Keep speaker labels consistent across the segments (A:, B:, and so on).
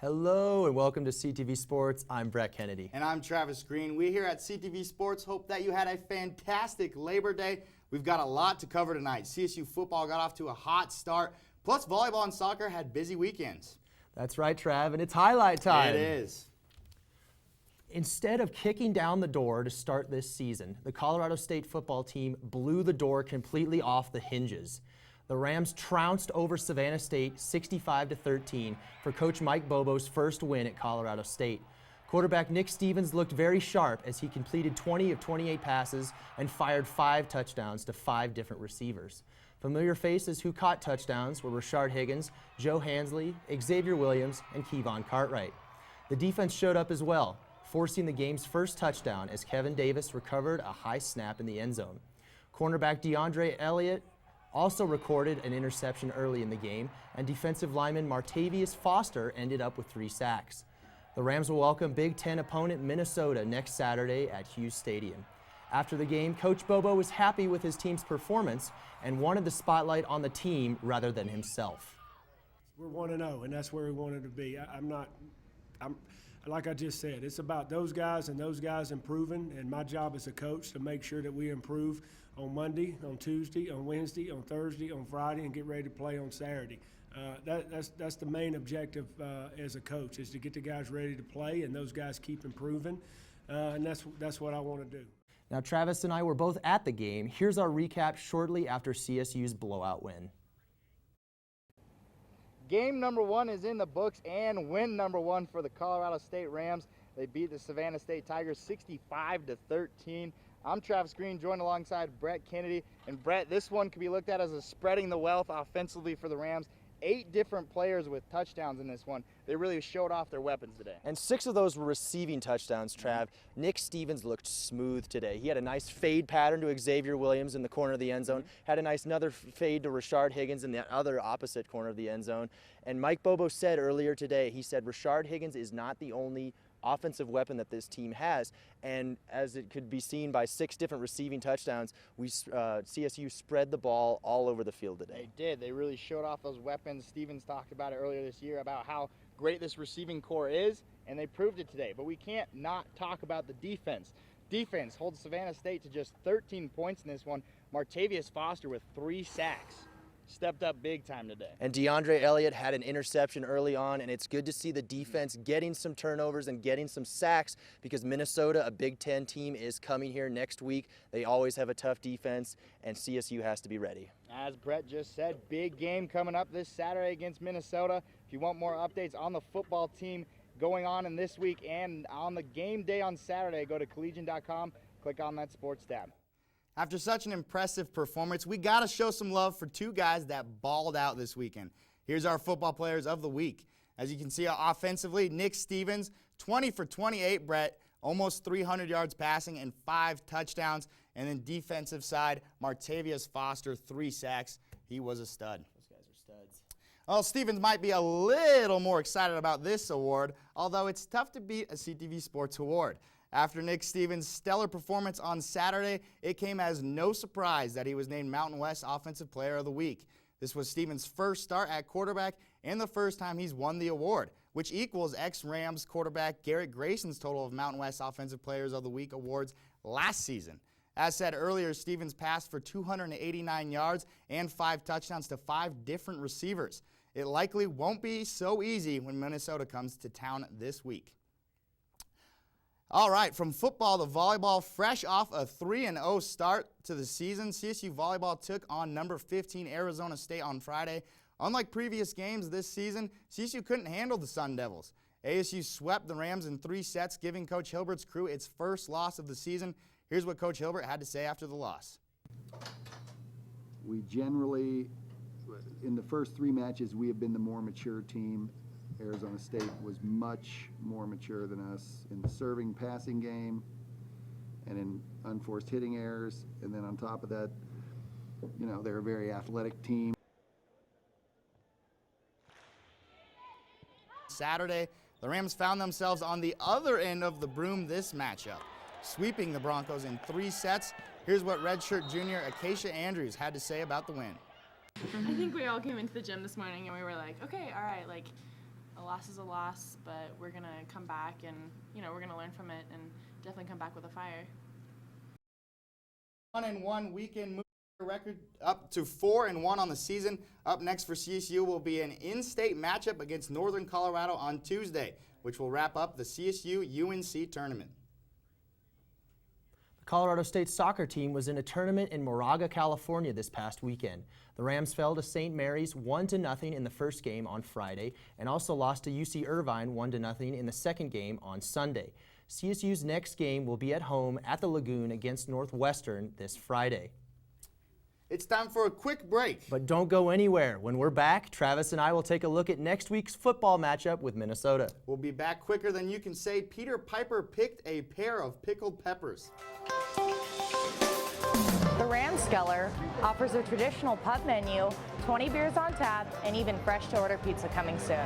A: Hello and welcome to CTV Sports. I'm Brett Kennedy.
B: And I'm Travis Green. We here at CTV Sports hope that you had a fantastic Labor Day. We've got a lot to cover tonight. CSU football got off to a hot start, plus volleyball and soccer had busy weekends.
A: That's right, Trav, and it's highlight time.
B: It is.
A: Instead of kicking down the door to start this season, the Colorado State football team blew the door completely off the hinges. The Rams trounced over Savannah State 65-13 for Coach Mike Bobo's first win at Colorado State. Quarterback Nick Stevens looked very sharp as he completed 20 of 28 passes and fired 5 touchdowns to 5 different receivers. Familiar faces who caught touchdowns were Rashard Higgins, Joe Hansley, Xavier Williams, and Kevon Cartwright. The defense showed up as well, forcing the game's first touchdown as Kevin Davis recovered a high snap in the end zone. Cornerback DeAndre Elliott also recorded an interception early in the game, and defensive lineman Martavius Foster ended up with 3 sacks. The Rams will welcome Big Ten opponent Minnesota next Saturday at Hughes Stadium. After the game, Coach Bobo was happy with his team's performance and wanted the spotlight on the team rather than himself.
C: We're 1-0, and that's where we wanted to be. Like I just said, it's about those guys and those guys improving, and my job as a coach to make sure that we improve on Monday, on Tuesday, on Wednesday, on Thursday, on Friday, and get ready to play on Saturday. That's the main objective as a coach, is to get the guys ready to play and those guys keep improving, and that's what I want to do.
A: Now, Travis and I were both at the game. Here's our recap shortly after CSU's blowout win.
B: Game number 1 is in the books, and win number 1 for the Colorado State Rams. They beat the Savannah State Tigers 65-13. I'm Travis Green, joined alongside Brett Kennedy. And Brett, this one could be looked at as a spreading the wealth offensively for the Rams. 8 different players with touchdowns in this one. They really showed off their weapons today.
A: And 6 of those were receiving touchdowns, Trav. Nick Stevens looked smooth today. He had a nice fade pattern to Xavier Williams in the corner of the end zone, had a nice another fade to Rashard Higgins in the other opposite corner of the end zone. And Mike Bobo said earlier today, he said Rashard Higgins is not the only offensive weapon that this team has, and as it could be seen by 6 different receiving touchdowns, CSU spread the ball all over the field today.
B: They did. They really showed off those weapons. Stevens talked about it earlier this year about how great this receiving core is, and they proved it today. But we can't not talk about the defense. Defense holds Savannah State to just 13 points in this one. Martavius Foster with 3 sacks. Stepped up big time today.
A: And DeAndre Elliott had an interception early on, and it's good to see the defense getting some turnovers and getting some sacks, because Minnesota, a Big Ten team, is coming here next week. They always have a tough defense, and CSU has to be ready.
B: As Brett just said, big game coming up this Saturday against Minnesota. If you want more updates on the football team going on in this week and on the game day on Saturday, go to collegian.com, click on that sports tab. After such an impressive performance, we got to show some love for 2 guys that balled out this weekend. Here's our football players of the week. As you can see offensively, Nick Stevens, 20 for 28, Brett, almost 300 yards passing and 5 touchdowns. And then defensive side, Martavius Foster, 3 sacks. He was a stud.
A: Those guys are studs.
B: Well, Stevens might be a little more excited about this award, although it's tough to beat a CTV Sports award. After Nick Stevens' stellar performance on Saturday, it came as no surprise that he was named Mountain West Offensive Player of the Week. This was Stevens' first start at quarterback and the first time he's won the award, which equals ex-Rams quarterback Garrett Grayson's total of Mountain West Offensive Players of the Week awards last season. As said earlier, Stevens passed for 289 yards and 5 touchdowns to 5 different receivers. It likely won't be so easy when Minnesota comes to town this week. All right, from football to volleyball, fresh off a 3-0 start to the season, CSU volleyball took on number 15 Arizona State on Friday. Unlike previous games this season, CSU couldn't handle the Sun Devils. ASU swept the Rams in 3 sets, giving Coach Hilbert's crew its first loss of the season. Here's what Coach Hilbert had to say after the loss.
D: We generally, in the first 3 matches, we have been the more mature team. Arizona State was much more mature than us in the serving passing game and in unforced hitting errors. And then on top of that, you know, they're a very athletic team.
B: Saturday, the Rams found themselves on the other end of the broom this matchup, sweeping the Broncos in 3 sets. Here's what redshirt junior Acacia Andrews had to say about the win.
E: I think we all came into the gym this morning and we were like, okay, all right, like, a loss is a loss, but we're going to come back and, we're going to learn from it and definitely come back with a fire.
B: 1-1 weekend, moving the record up to 4-1 on the season. Up next for CSU will be an in-state matchup against Northern Colorado on Tuesday, which will wrap up the CSU-UNC tournament.
A: The Colorado State soccer team was in a tournament in Moraga, California this past weekend. The Rams fell to St. Mary's 1-0 in the first game on Friday and also lost to UC Irvine 1-0 in the second game on Sunday. CSU's next game will be at home at the Lagoon against Northwestern this Friday.
B: It's time for a quick break.
A: But don't go anywhere. When we're back, Travis and I will take a look at next week's football matchup with Minnesota.
B: We'll be back quicker than you can say. Peter Piper picked a pair of pickled peppers.
F: The Ramskeller offers a traditional pub menu, 20 beers on tap, and even fresh-to-order pizza coming soon.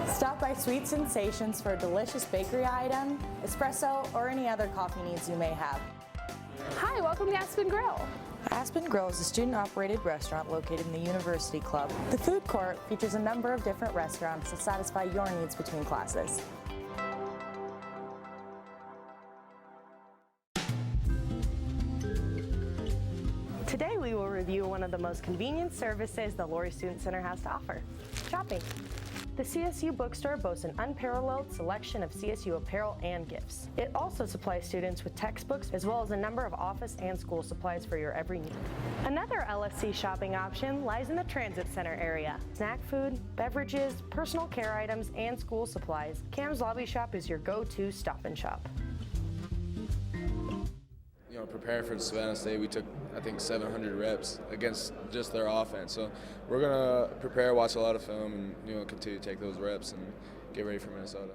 F: Stop by Sweet Sensations for a delicious bakery item, espresso, or any other coffee needs you may have.
G: Hi, welcome to Aspen Grill.
F: Aspen Grill is a student-operated restaurant located in the University Club. The food court features a number of different restaurants to satisfy your needs between classes. Today we will review one of the most convenient services the Laurie Student Center has to offer, shopping. The CSU bookstore boasts an unparalleled selection of CSU apparel and gifts. It also supplies students with textbooks as well as a number of office and school supplies for your every need. Another LSC shopping option lies in the Transit Center area. Snack food, beverages, personal care items, and school supplies. Cam's Lobby Shop is your go-to stop and shop.
H: Preparing for Savannah State, we took, I think, 700 reps against just their offense. So we're going to prepare, watch a lot of film, and, continue to take those reps and get ready for Minnesota.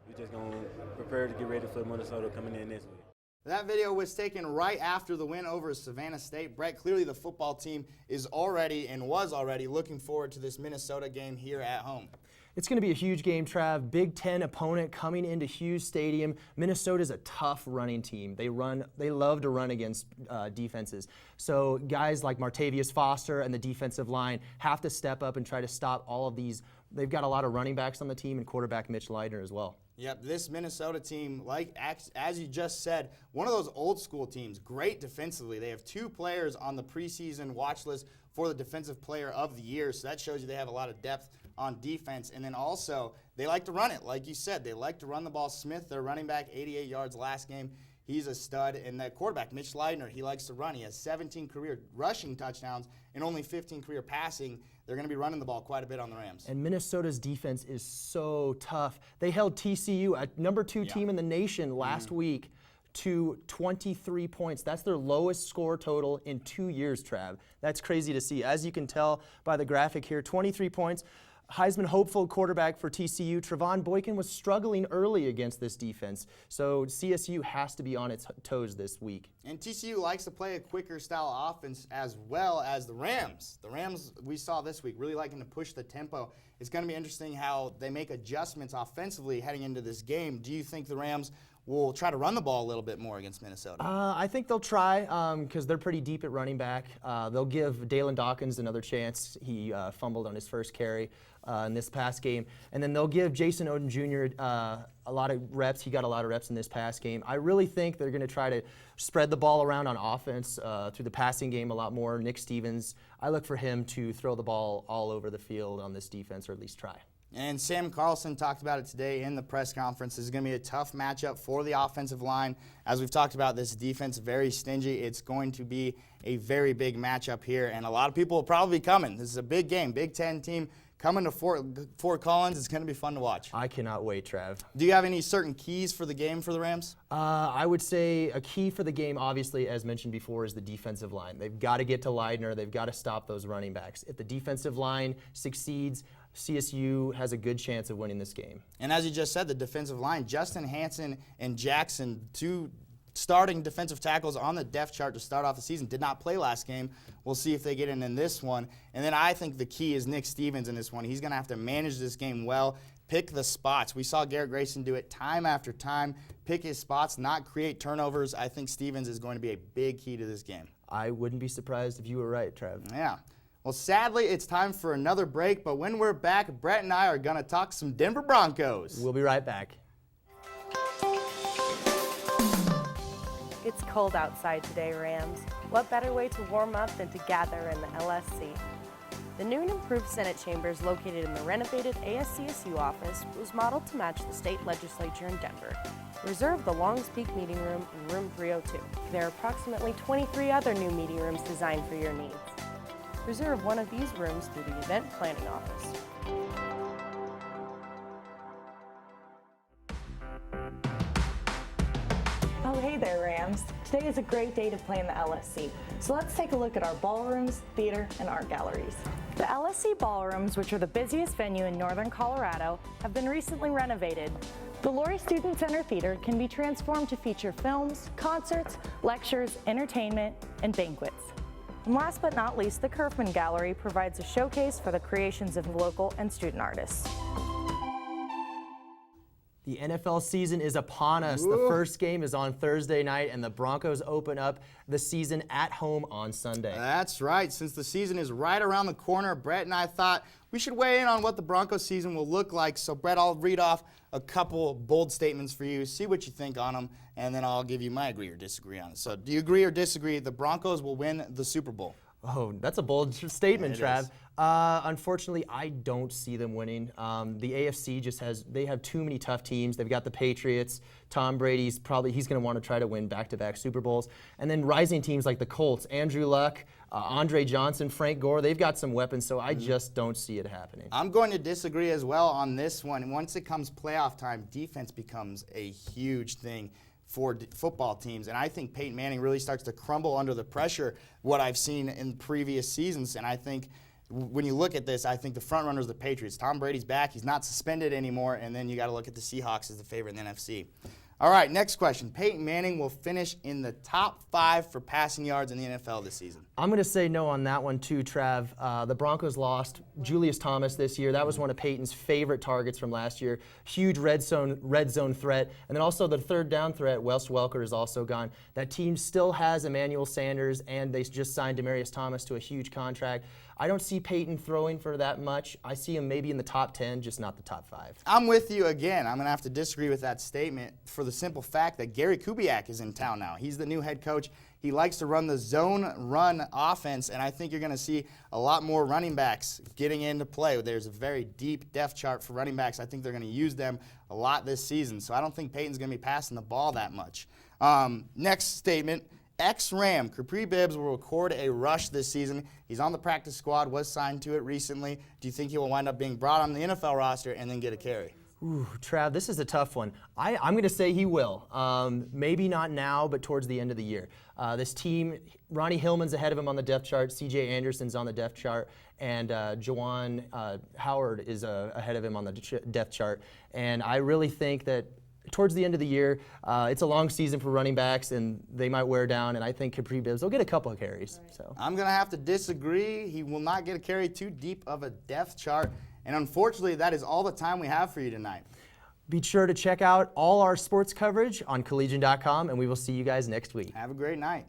I: We're just going to prepare to get ready for Minnesota coming in this week.
B: That video was taken right after the win over Savannah State. Brett, clearly the football team is already and was already looking forward to this Minnesota game here at home.
A: It's going to be a huge game, Trav. Big Ten opponent coming into Hughes Stadium. Minnesota's a tough running team. They love to run against defenses. So guys like Martavius Foster and the defensive line have to step up and try to stop all of these. They've got a lot of running backs on the team and quarterback Mitch Leidner as well.
B: Yep, this Minnesota team, like as you just said, one of those old school teams, great defensively. They have 2 players on the preseason watch list for the Defensive Player of the Year, so that shows you they have a lot of depth on defense. And then also, they like to run it. Like you said, they like to run the ball. Smith, their running back, 88 yards last game. He's a stud. And that quarterback, Mitch Leidner, he likes to run. He has 17 career rushing touchdowns and only 15 career passing. They're going to be running the ball quite a bit on the Rams.
A: And Minnesota's defense is so tough. They held TCU, a number 2 team in the nation, last week to 23 points. That's their lowest score total in 2 years, Trav. That's crazy to see. As you can tell by the graphic here, 23 points. Heisman hopeful quarterback for TCU, Trevon Boykin, was struggling early against this defense. So CSU has to be on its toes this week.
B: And TCU likes to play a quicker style offense as well as the Rams. The Rams, we saw this week, really liking to push the tempo. It's going to be interesting how they make adjustments offensively heading into this game. Do you think the Rams will try to run the ball a little bit more against Minnesota?
A: I think they'll try because they're pretty deep at running back. They'll give Dalen Dawkins another chance. He fumbled on his first carry in this past game. And then they'll give Jason Oden Jr. A lot of reps. He got a lot of reps in this past game. I really think they're going to try to spread the ball around on offense through the passing game a lot more. Nick Stevens, I look for him to throw the ball all over the field on this defense, or at least try.
B: And Sam Carlson talked about it today in the press conference. This is going to be a tough matchup for the offensive line. As we've talked about, this defense very stingy. It's going to be a very big matchup here, and a lot of people will probably be coming. This is a big game, Big Ten team coming to Fort Collins. It's going to be fun to watch.
A: I cannot wait, Trav.
B: Do you have any certain keys for the game for the Rams?
A: I would say a key for the game, obviously, as mentioned before, is the defensive line. They've got to get to Leidner. They've got to stop those running backs. If the defensive line succeeds, CSU has a good chance of winning this game.
B: And as you just said, the defensive line, Justin Hansen and Jackson, 2 starting defensive tackles on the depth chart to start off the season, did not play last game. We'll see if they get in this one. And then I think the key is Nick Stevens in this one. He's going to have to manage this game well, pick the spots. We saw Garrett Grayson do it time after time, pick his spots, not create turnovers. I think Stevens is going to be a big key to this game.
A: I wouldn't be surprised if you were right, Trav.
B: Yeah. Well, sadly, it's time for another break, but when we're back, Brett and I are going to talk some Denver Broncos.
A: We'll be right back.
F: It's cold outside today, Rams. What better way to warm up than to gather in the LSC? The new and improved Senate chambers located in the renovated ASCSU office was modeled to match the state legislature in Denver. Reserve the Longs Peak meeting room in room 302. There are approximately 23 other new meeting rooms designed for your needs. Reserve one of these rooms through the event planning office. Oh, hey there, Rams. Today is a great day to play in the LSC. So let's take a look at our ballrooms, theater, and art galleries. The LSC ballrooms, which are the busiest venue in northern Colorado, have been recently renovated. The Laurie Student Center Theater can be transformed to feature films, concerts, lectures, entertainment, and banquets. And last but not least, the Kerfman Gallery provides a showcase for the creations of local and student artists.
A: The NFL season is upon us. The first game is on Thursday night, and the Broncos open up the season at home on Sunday.
B: That's right. Since the season is right around the corner, Brett and I thought we should weigh in on what the Broncos season will look like. So, Brett, I'll read off a couple bold statements for you, see what you think on them, and then I'll give you my agree or disagree on it. So, do you agree or disagree the Broncos will win the Super Bowl?
A: Oh, that's a bold statement,
B: It
A: Trav.
B: is.
A: Unfortunately, I don't see them winning. The AFC just they have too many tough teams. They've got the Patriots. Tom Brady's he's going to want to try to win back-to-back Super Bowls. And then rising teams like the Colts, Andrew Luck, Andre Johnson, Frank Gore, they've got some weapons, so I just don't see it happening.
B: I'm going to disagree as well on this one. Once it comes playoff time, defense becomes a huge thing for football teams, and I think Peyton Manning really starts to crumble under the pressure, what I've seen in previous seasons. And I think when you look at this, I think the front runner is the Patriots. Tom Brady's back. He's not suspended anymore, and then you got to look at the Seahawks as the favorite in the NFC. All right, next question. Peyton Manning will finish in the top 5 for passing yards in the NFL this season.
A: I'm going to say no on that one too, Trav. The Broncos lost Julius Thomas this year. That was one of Peyton's favorite targets from last year. Huge red zone threat. And then also the third down threat, Wes Welker, is also gone. That team still has Emmanuel Sanders, and they just signed Demaryius Thomas to a huge contract. I don't see Peyton throwing for that much. I see him maybe in the top 10, just not the top 5.
B: I'm with you again. I'm going to have to disagree with that statement for the simple fact that Gary Kubiak is in town now. He's the new head coach. He likes to run the zone run offense, and I think you're going to see a lot more running backs getting into play. There's a very deep depth chart for running backs. I think they're going to use them a lot this season, so I don't think Peyton's going to be passing the ball that much. Next statement. Ex-Ram Capri Bibbs will record a rush this season. He's on the practice squad, was signed to it recently. Do you think he will wind up being brought on the NFL roster and then get a carry?
A: Ooh, Trav, this is a tough one. I'm going to say he will. Maybe not now, but towards the end of the year. This team, Ronnie Hillman's ahead of him on the depth chart. C.J. Anderson's on the depth chart. And Jawan Howard is ahead of him on the depth chart. And I really think that towards the end of the year, it's a long season for running backs, and they might wear down, and I think Capri Bibbs will get a couple of carries.
B: Right.
A: So
B: I'm going to have to disagree. He will not get a carry too deep of a depth chart, and unfortunately, that is all the time we have for you tonight.
A: Be sure to check out all our sports coverage on collegian.com, and we will see you guys next week.
B: Have a great night.